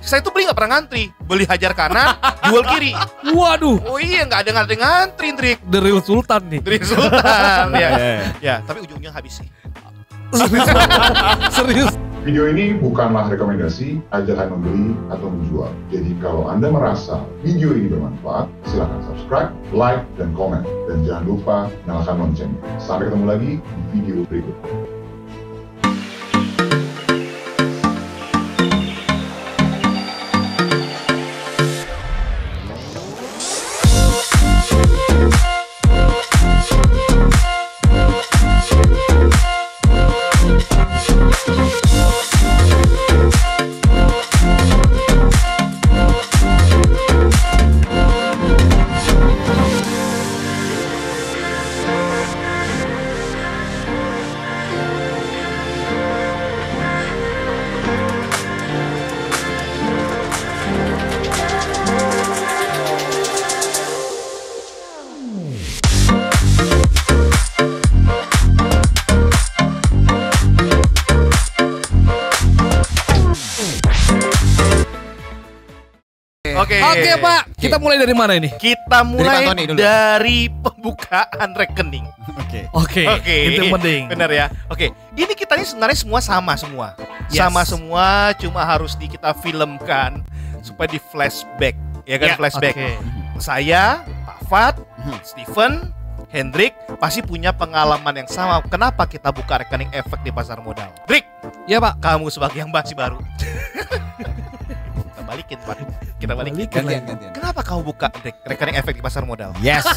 Saya tuh beli nggak pernah ngantri, beli hajar kanan, jual kiri. Waduh, Oh iya, nggak ada ngantri, Trik. the real Sultan nih. Dari Sultan, ya. Ya, tapi ujungnya habis sih. Serius. Video ini bukanlah rekomendasi ajakan membeli atau menjual. Jadi kalau Anda merasa video ini bermanfaat, silakan subscribe, like, dan komen. Dan jangan lupa nyalakan loncengnya. Sampai ketemu lagi di video berikutnya. Oke, Pak, kita mulai dari mana ini? Kita mulai Pak Tony dulu. dari pembukaan rekening. Oke, itu penting. Bener ya. Oke, ini kita ini sebenarnya sama semua. Yes. Sama semua, cuma harus kita filmkan supaya di flashback, ya kan, Ya, flashback. oke. Saya, Pak Fat, Steven, Hendrik pasti punya pengalaman yang sama. Kenapa kita buka rekening efek di pasar modal? Drik, Ya Pak. kamu sebagai yang masih baru. Kita balikin, Pak. Kita balikin. Gantian. Kenapa kamu buka rekening efek di pasar modal? Yes.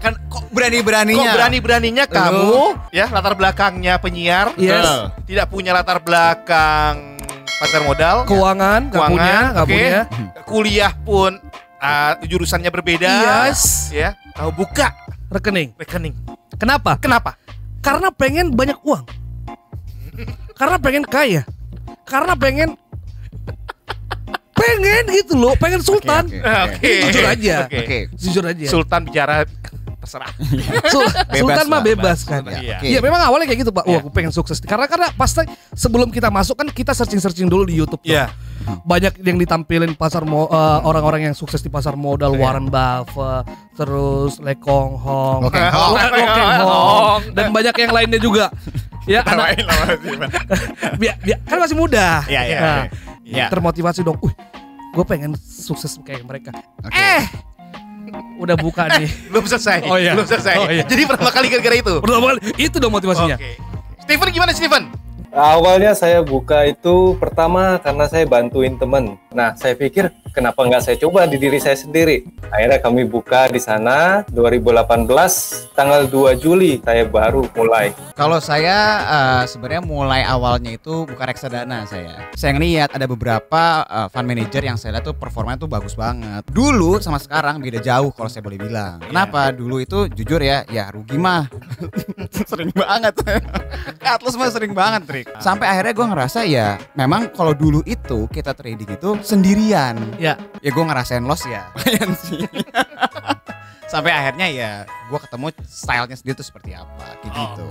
Kan kok berani-beraninya? Kok berani-beraninya kamu ya, latar belakangnya penyiar, Yes. tidak punya latar belakang pasar modal, Keuangan, nggak oke. punya. Kuliah pun jurusannya berbeda, Yes. ya. Kamu buka Rekening. rekening. Kenapa? Kenapa? Karena pengen banyak uang. Karena pengen kaya. Karena pengen gitu loh, pengen sultan. Oke. Jujur aja. Oke. Jujur aja. Sultan bicara terserah. Sultan mah Pak, bebas kan. Iya. Oke. Iya memang awalnya kayak gitu Pak. Wah Iya. aku pengen sukses. Karena pasti sebelum kita masuk kan kita searching dulu di YouTube. Iya. Banyak yang ditampilin orang-orang yang sukses di pasar modal, Warren Buffett, terus Le Kong Hong, Lokeng Hong, dan banyak yang lainnya juga. Ya, anak, kan masih muda. Iya, iya, Nah, iya. termotivasi dong. Gue pengen sukses kayak mereka. Oke. Udah buka nih. Belum selesai. Oh, iya. Belum selesai. Oh, iya. Jadi pertama kali gara-gara itu. Pertama kali, itu dong motivasinya. Oke. Steven gimana, Steven? Awalnya saya buka itu pertama karena saya bantuin temen. Nah, saya pikir kenapa nggak saya coba di diri saya sendiri. Akhirnya kami buka di sana 2018 tanggal 2 Juli saya baru mulai. Kalau saya sebenarnya mulai awalnya itu bukan reksadana saya. Saya ngeliat ada beberapa fund manager yang saya lihat tuh performanya tuh bagus banget. Dulu sama sekarang beda jauh kalau saya boleh bilang. Kenapa? Dulu itu jujur ya rugi mah. Sering banget. Atlas mah sering banget, Trik. Sampai akhirnya gue ngerasa ya memang kalau dulu itu kita trading itu sendirian. Ya. Ya gue ngerasain loss ya. Lumayan sih. Sampai akhirnya ya gue ketemu stylenya sendiri tuh seperti apa kayak gitu.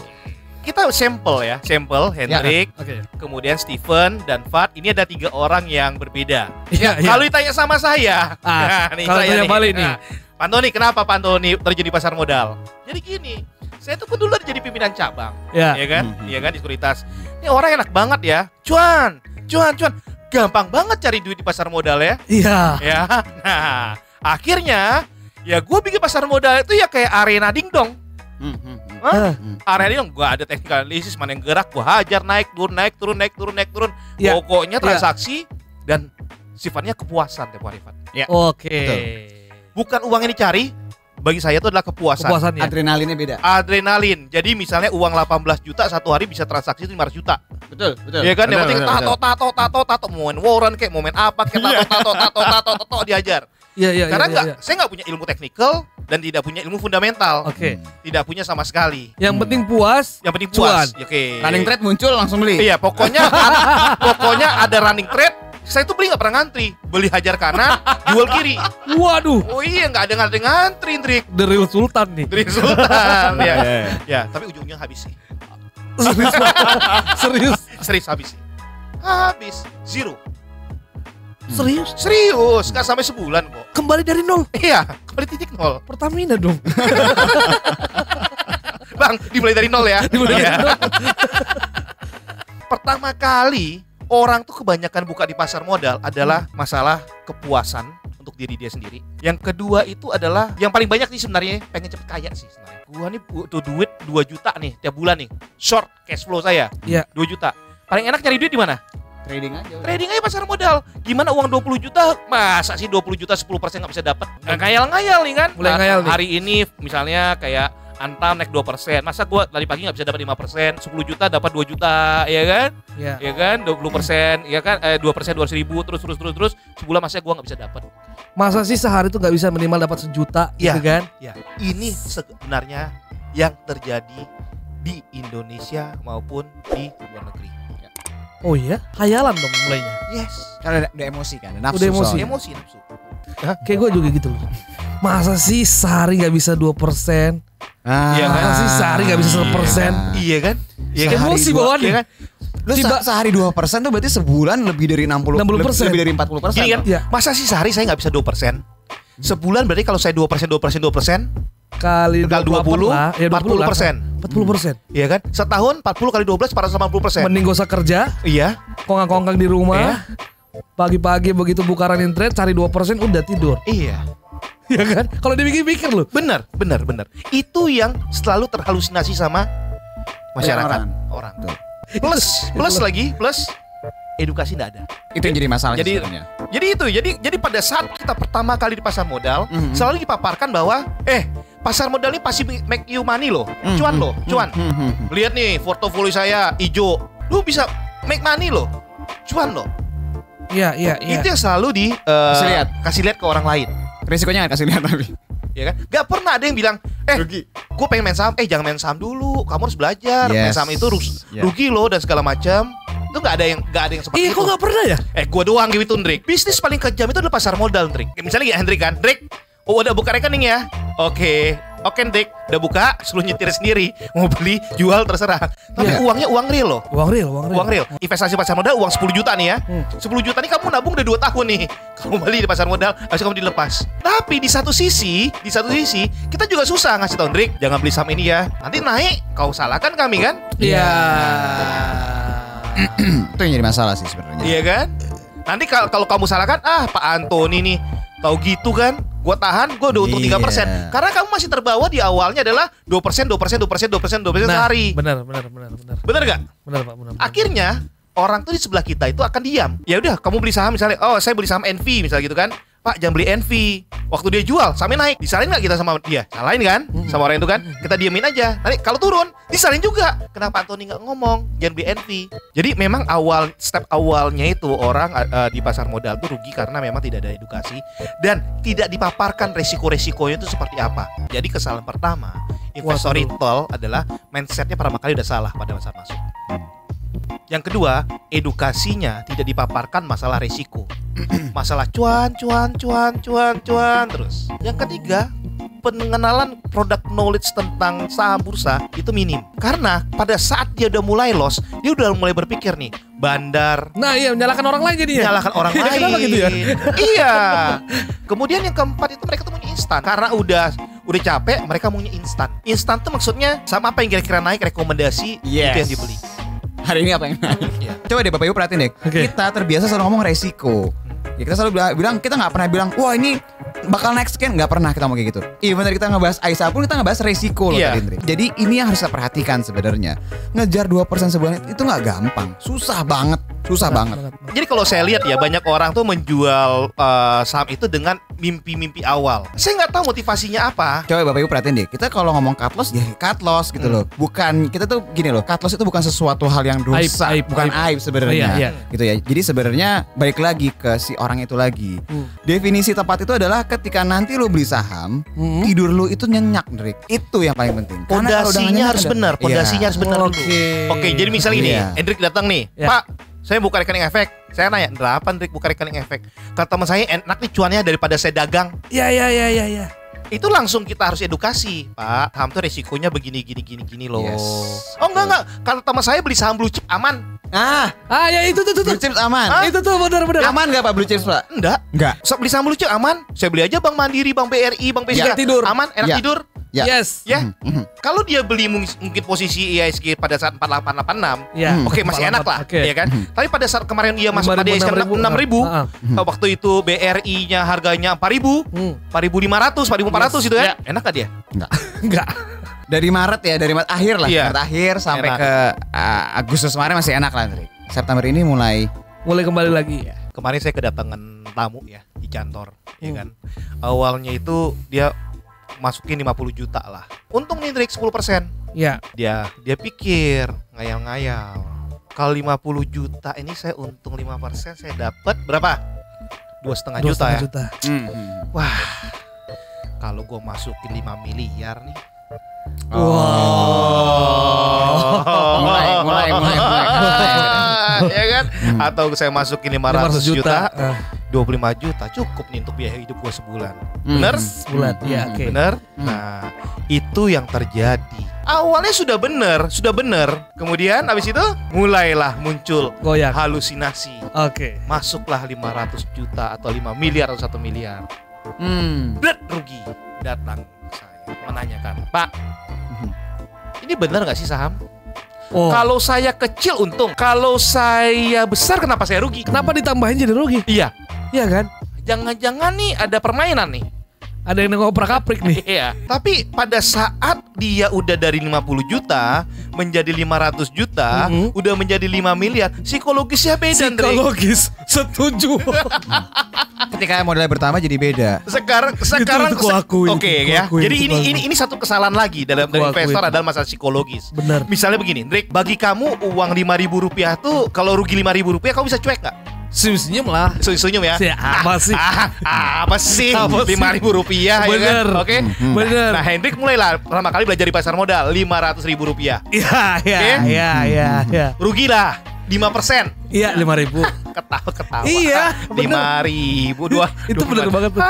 Kita sampel ya, sampel Hendrik, Oke. kemudian Steven dan Fat. Ini ada 3 orang yang berbeda. Iya, Kalau ditanya sama saya, kalau tanya balik nih. Pak Tony, kenapa Pak Tony terjun di pasar modal? Jadi gini, saya tuh dulu jadi pimpinan cabang, Ya. ya kan, iya kan, di sekuritas. Ini orang enak banget ya, cuan, gampang banget cari duit di pasar modal ya. Iya. Ya, nah akhirnya ya gue bikin pasar modal itu ya kayak arena dingdong. Hah? Area dingdong, gue ada teknik analisis, mana yang gerak, gue hajar naik turun. Ya. Pokoknya Ya. transaksi dan sifatnya kepuasan tiap hari, Pak. Oke. Betul. Bukan uang yang dicari, bagi saya itu adalah kepuasan. Kepuasannya. Adrenalinnya beda. Adrenalin. Jadi misalnya uang 18 juta satu hari bisa transaksi itu 500 juta. Betul. Iya kan? Yang penting tato, mau main Warren kayak mau main apa kayak tato diajar. Iya. Karena saya nggak punya ilmu teknikal dan tidak punya ilmu fundamental. Oke. Tidak punya sama sekali. Yang penting puas. Yang penting puas. Cuan. Oke. Running trade muncul langsung beli. Iya, pokoknya ada running trade. Saya tuh beli nggak pernah ngantri, beli hajar kanan, jual kiri. Waduh, Oh iya, nggak ada ngantri, Trik. the real Sultan nih. Dari Sultan, ya. Ya, tapi ujungnya habis sih. Serius. Serius habis sih. Habis, zero. Serius? Serius, nggak sampai sebulan kok. Kembali dari nol. Iya, kembali titik nol. Pertamina dong. Bang, dimulai dari nol ya. Dimulai dari Iya. nol. Pertama kali orang tuh kebanyakan buka di pasar modal adalah masalah kepuasan untuk diri dia sendiri. Yang kedua itu adalah yang paling banyak nih sebenarnya pengen cepet kaya sih sebenarnya. Gua nih butuh duit 2 juta nih tiap bulan nih. Short cash flow saya. Iya. 2 juta. Paling enak nyari duit di mana? Trading aja. Trading aja pasar modal. Gimana uang 20 juta? Masa sih 20 juta 10% nggak bisa dapat? Ngayal-ngayal nih kan. Mulai ngayal nih. Hari ini misalnya kayak Antam naik 2%. Masa gua dari pagi nggak bisa dapat 5%, 10 juta dapat 2 juta, ya kan? Iya. Ya kan? 20%, ya kan? 2% 200.000 terus sebulan masa gua nggak bisa dapat. Masa sih sehari tuh nggak bisa minimal dapat 1 juta Iya. gitu kan? Ya, ini sebenarnya yang terjadi di Indonesia maupun di luar negeri. Oh iya, khayalan dong mulainya. Yes. Karena udah emosi kan, ada nafsu. Udah emosi. soalnya. Emosi nafsu. Kayak gue juga gitu loh. Masa sih sehari nggak bisa 2%? Iya kan? Masa sih sehari nggak bisa 1%? Iya kan? Iya kan? Emosi Sehari bawaannya. Iya kan? Lu Tiba- sehari 2% tuh berarti sebulan lebih dari 60%. lebih dari 40%. Gini kan? Iya. Masa sih sehari saya nggak bisa 2%? Sebulan berarti kalau saya 2%, Kali Kali 20 lah, ya 20 lah. 40%. 40%. Iya kan? Setahun 40 kali 12 480%. Mending gak usah kerja, Iya. kongkang-kongkang di rumah. Iya. Pagi-pagi begitu buka running trade cari 2% udah tidur. Iya. Ya kan? Kalau dipikir-pikir loh. Benar. Itu yang selalu terhalusinasi sama masyarakat orang. Betul. Plus edukasi enggak ada. Itu yang jadi masalah Jadi sebenarnya. jadi pada saat kita pertama kali di pasar modal selalu dipaparkan bahwa pasar modal ini pasti make you money loh. Cuan loh, cuan. Lihat nih portofolio saya hijau. Lu bisa make money loh. Cuan loh. Iya. Itu yang selalu kasih lihat ke orang lain. Risikonya nggak kasih lihat tapi. Ya kan? Gak pernah ada yang bilang, gue pengen main saham, jangan main saham dulu, kamu harus belajar, main Yes. saham itu Yeah. rugi loh dan segala macam. Itu nggak ada yang seperti Iya, itu. kok gak pernah ya? Gue doang gitu, Ndrik. Bisnis paling kejam itu adalah pasar modal, Ndrik. Misalnya ya Hendrik kan, Ndrik, udah buka rekening ya? Oke, Ndrik, udah buka, suruh nyetir sendiri, mau beli, jual terserah. Tapi Iya. uangnya uang real loh. Uang real. Uang real. Investasi pasar modal uang 10 juta nih ya. 10 juta nih kamu nabung udah 2 tahun nih. Kamu beli di pasar modal, harus kamu dilepas. Tapi di satu sisi kita juga susah ngasih tau Ndrik, jangan beli saham ini ya. Nanti naik, kau salahkan kami kan? Iya. Itu yang jadi masalah sih sebenarnya. Iya kan? Nanti kalau kamu salahkan, Pak Antoni nih, tahu gitu kan? Gua tahan, gua udah untung 3%. Iya. Karena kamu masih terbawa di awalnya adalah 2% sehari. Benar. Bener gak? Benar, Pak, benar. Akhirnya orang tuh di sebelah kita itu akan diam. Ya udah, kamu beli saham misalnya, saya beli saham NV misalnya gitu kan. Pak, jangan beli NV. Waktu dia jual, sahamnya naik. Disalahin nggak kita sama dia? Salahin kan? Sama orang itu kan? Kita diemin aja. Nanti kalau turun, disalahin juga. Kenapa Antoni nggak ngomong? Jangan beli NV. Jadi memang step awalnya itu orang di pasar modal tuh rugi karena memang tidak ada edukasi dan tidak dipaparkan resiko-resikonya itu seperti apa. Jadi kesalahan pertama, investor retail adalah mindsetnya pertama kali udah salah pada saat masuk. Yang kedua, edukasinya tidak dipaparkan masalah resiko. Masalah cuan terus. Yang ketiga, pengenalan produk knowledge tentang saham bursa itu minim. Karena pada saat dia udah mulai loss, dia udah mulai berpikir nih, bandar, Nah, iya, menyalahkan orang lain jadinya. menyalahkan orang lain. Kenapa gitu ya? Iya. Kemudian yang keempat itu mereka tuh maunya instan. Karena udah capek, mereka maunya instan. Instan tuh maksudnya sama apa yang kira-kira naik rekomendasi itu Yes. yang dibeli. Hari ini apa yang naik? Iya. Coba deh Bapak Ibu perhatiin deh. Oke. Kita terbiasa selalu ngomong resiko. Ya, kita selalu bilang kita nggak pernah bilang wah ini bakal naik sekian, nggak pernah kita ngomong kayak gitu. Even tadi kita ngebahas Aisyah pun kita ngebahas resiko loh Iya. tadi, Indri. Jadi ini yang harus kita perhatikan sebenarnya. Ngejar 2% sebulan itu nggak gampang, susah banget. Jadi kalau saya lihat ya banyak orang tuh menjual saham itu dengan mimpi-mimpi awal. Saya nggak tahu motivasinya apa. Coba Bapak Ibu perhatiin deh, kita kalau ngomong cut loss ya cut loss gitu loh. Bukan, kita tuh gini loh, cut loss itu bukan sesuatu hal yang dosa, Aib, bukan aib sebenarnya. Iya. Gitu ya. Jadi sebenarnya balik lagi ke si orang itu lagi. Definisi tepat itu adalah ketika nanti lu beli saham, tidur lu itu nyenyak, Drik. Itu yang paling penting. Karena kalau udah Pondasinya nyenyak harus udah- benar, pondasinya harus benar dulu. Oke. Oke, jadi misalnya gini, Iya. Hendrik datang nih, Ya. Pak, saya buka rekening efek. Saya nanya, berapa Hendrik buka rekening efek? Kata teman saya enak nih cuannya daripada saya dagang. Iya. Itu langsung kita harus edukasi, Pak. Saham tuh resikonya begini gini loh. Yes. Oh enggak. Kalau teman saya beli saham blue chip aman. Ya itu tuh. Blue chips aman. Hah? Itu tuh benar-benar. Aman nggak Pak blue chips Pak? Enggak. Beli saham blue chip aman. Saya beli aja Bank Mandiri, Bank BRI, Bank BCA. Tidur. Aman, enak Ya. tidur. Ya. Yes. Ya. Kalau dia beli mungkin posisi IHSG pada saat 4886, Ya. oke masih enak lah, Oke. ya kan? Tapi pada saat kemarin dia masuk pada IHSG 6.000, waktu itu BRI-nya harganya 4.000, 4.500, 4.400 itu kan? Enak gak dia? Enggak. Dari Maret akhir lah. Iya. Maret akhir sampai Enak. ke Agustus kemarin masih enak lah, Trik. September ini mulai Kembali lagi. Kemarin saya kedatangan tamu ya di kantor, ya kan? Awalnya itu dia masukin 50 juta lah. Untung nih Drik 10%. Ya. Dia pikir ngayal-ngayal. Kalau 50 juta ini saya untung 5%, saya dapat berapa? 2,5 juta ya. Wah. Kalau gue masukin 5 miliar nih. mulai. Ya kan? Atau saya masukin 500 juta, 25 Hmm. juta cukup nih untuk biaya hidup gue sebulan. Bener? Sebulan. Ya, oke. Bener? Nah, itu yang terjadi. Awalnya sudah bener. Kemudian habis itu mulailah muncul Goyang. halusinasi. Oke. Masuklah 500 juta atau 5 miliar atau 1 miliar. Bret, rugi. Datang saya menanyakan, Pak, ini benar nggak sih saham? Oh. Kalau saya kecil untung, kalau saya besar kenapa saya rugi? Kenapa ditambahin jadi rugi? Iya, Iya kan? jangan-jangan nih ada permainan nih. Ada yang ngoprak-kaprik nih. Iya. Tapi pada saat dia udah dari 50 juta menjadi 500 juta, udah menjadi 5 miliar, psikologisnya beda, Andre. Psikologis. Setuju. Ketika modalnya bertambah jadi beda. Sekarang Itu kuakui, oke itu ya. kuakui, Jadi itu kuakui. ini satu kesalahan lagi dalam Kuakui investor itu. adalah masalah psikologis. Benar. Misalnya begini, Drake, bagi kamu uang 5.000 rupiah tuh kalau rugi 5.000 rupiah kamu bisa cuek nggak? Senyum lah. Senyum ya? Apa sih? Apa sih? Apa sih? 5.000 rupiah ya Bener. kan? Oke. Bener. Nah, Hendrik mulailah pertama kali belajar di pasar modal 500.000 rupiah. Iya. Rugilah 5%. Iya, 5.000. Ketawa. Iya, bener. 5.000 dua. Itu bener banget tuh.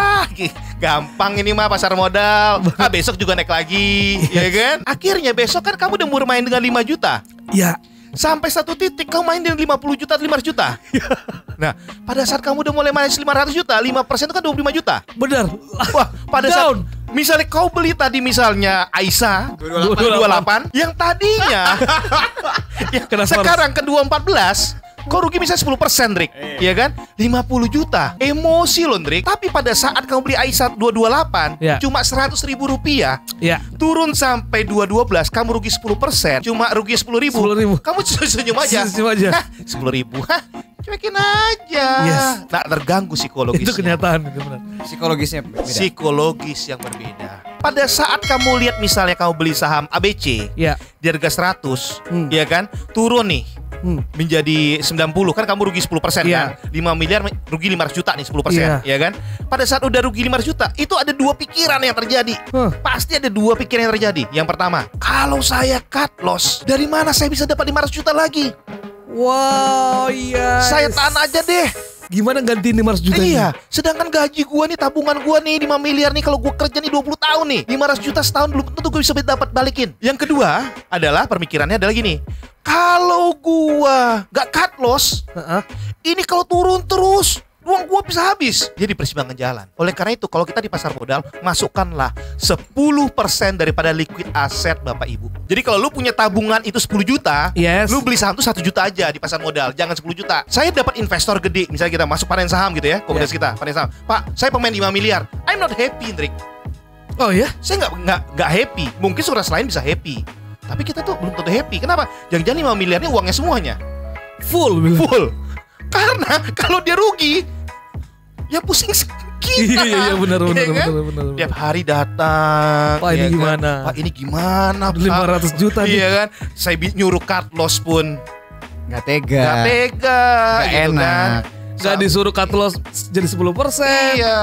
Gampang ini mah pasar modal. Besok juga naik lagi, ya kan? Akhirnya besok kan kamu udah mau main dengan 5 juta. Iya. Sampai satu titik kamu main dengan 50 juta, 500 juta. Nah, pada saat kamu udah mulai main 500 juta, 5% itu kan 25 juta. Bener. Wah, pada Down. saat misalnya kau beli tadi misalnya Aisyah 228 yang tadinya ya, Kenapa sekarang ke 214, kau rugi misalnya 10%, Drik. Iya kan? 50 juta. Emosi loh, Drik. Tapi pada saat kamu beli Aisyah 228 Ya. cuma 100.000 rupiah, Iya. turun sampai 212, kamu rugi 10%, cuma rugi 10.000. 10.000. Kamu senyum aja. Senyum aja. Hah, 10.000. Hah, cuekin aja. Yes. Nah, terganggu psikologisnya. Itu kenyataan, itu benar. Psikologisnya beda. Psikologis yang berbeda. Pada saat kamu lihat misalnya kamu beli saham ABC Iya. di harga 100, ya kan? Turun nih menjadi 90, kan kamu rugi 10% Iya. kan? 5 miliar rugi 500 juta nih 10%, ya kan? Pada saat udah rugi 500 juta, itu ada dua pikiran yang terjadi. Pasti ada dua pikiran yang terjadi. Yang pertama, kalau saya cut loss, dari mana saya bisa dapat 500 juta lagi? Wow, iya. Saya tahan aja deh. Gimana gantiin 500 juta ini? Iya, sedangkan gaji gua nih, tabungan gua nih 5 miliar nih, kalau gua kerja nih 20 tahun nih, 500 juta setahun belum tentu gua bisa dapat balikin. Yang kedua adalah pemikirannya adalah gini. Kalau gua gak cut loss, ini kalau turun terus uang gua bisa habis. Jadi persimpangan jalan. Oleh karena itu kalau kita di pasar modal, masukkanlah 10% daripada liquid aset Bapak Ibu. Jadi kalau lu punya tabungan itu 10 juta, Yes. lu beli saham tuh 1 juta aja di pasar modal, jangan 10 juta. Saya dapat investor gede, misalnya kita masuk panen saham gitu ya, komunitas kita, panen saham. Pak, saya pemain 5 miliar. I'm not happy, Hendrik. Oh ya? Saya nggak happy. Mungkin surat lain bisa happy. Tapi kita tuh belum tentu happy. Kenapa? Jangan-jangan 5 miliarnya uangnya semuanya. Full. Full. Karena kalau dia rugi, ya pusing kita. Iya, benar. Iya kan? Tiap hari datang. Pak, ini ya kan? gimana? Pak, ini gimana? Pak? 500 juta nih. Iya kan? Saya nyuruh cut loss pun Nggak tega. nggak tega. Nggak gitu enak. kan. Gak disuruh cut loss jadi 10%. Iya.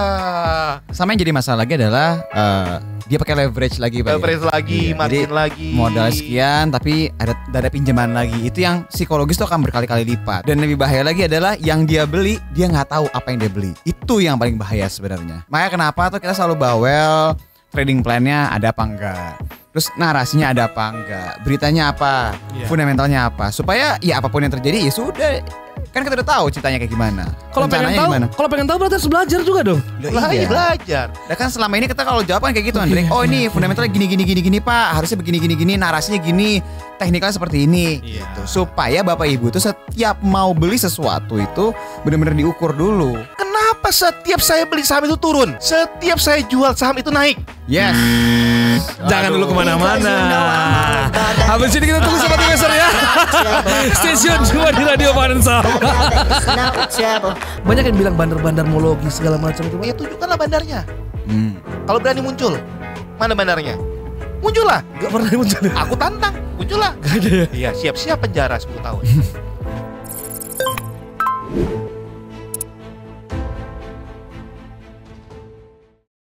Sama yang jadi masalah lagi adalah dia pakai leverage lagi Pak. Leverage lagi, Iya, margin jadi lagi. Modal sekian tapi ada pinjaman lagi. Itu yang psikologis tuh akan berkali-kali lipat. Dan lebih bahaya lagi adalah yang dia beli, dia nggak tahu apa yang dia beli. Itu yang paling bahaya sebenarnya. Makanya kenapa tuh kita selalu bawel, trading plan-nya ada apa enggak. Terus narasinya ada apa enggak, beritanya apa, fundamentalnya apa. Supaya ya apapun yang terjadi ya sudah. Kan kita udah tahu ceritanya kayak gimana. Kalau pengen Rencananya tahu, gimana. kalau pengen tahu berarti harus belajar juga dong. Lah, iya belajar. Nah kan selama ini kita kalau jawaban kayak gitu Andre, oh ini fundamentalnya gini Pak, harusnya begini, narasinya gini, teknikalnya seperti ini gitu. Supaya Bapak Ibu tuh setiap mau beli sesuatu itu benar-benar diukur dulu. Kenapa setiap saya beli saham itu turun? Setiap saya jual saham itu naik? Yes. Jangan dulu kemana-mana. Habis ini kita tunggu Sobat Investor ya. Stasiun 2 di Radio Panen Saham. Banyak yang bilang bandar-bandarmologi segala macam itu. Ya tunjukkanlah bandarnya. Kalau berani muncul, mana bandarnya? Muncullah. Gak pernah muncul. Aku tantang, muncullah. Gak ada ya. Iya, siap-siap penjara 10 tahun.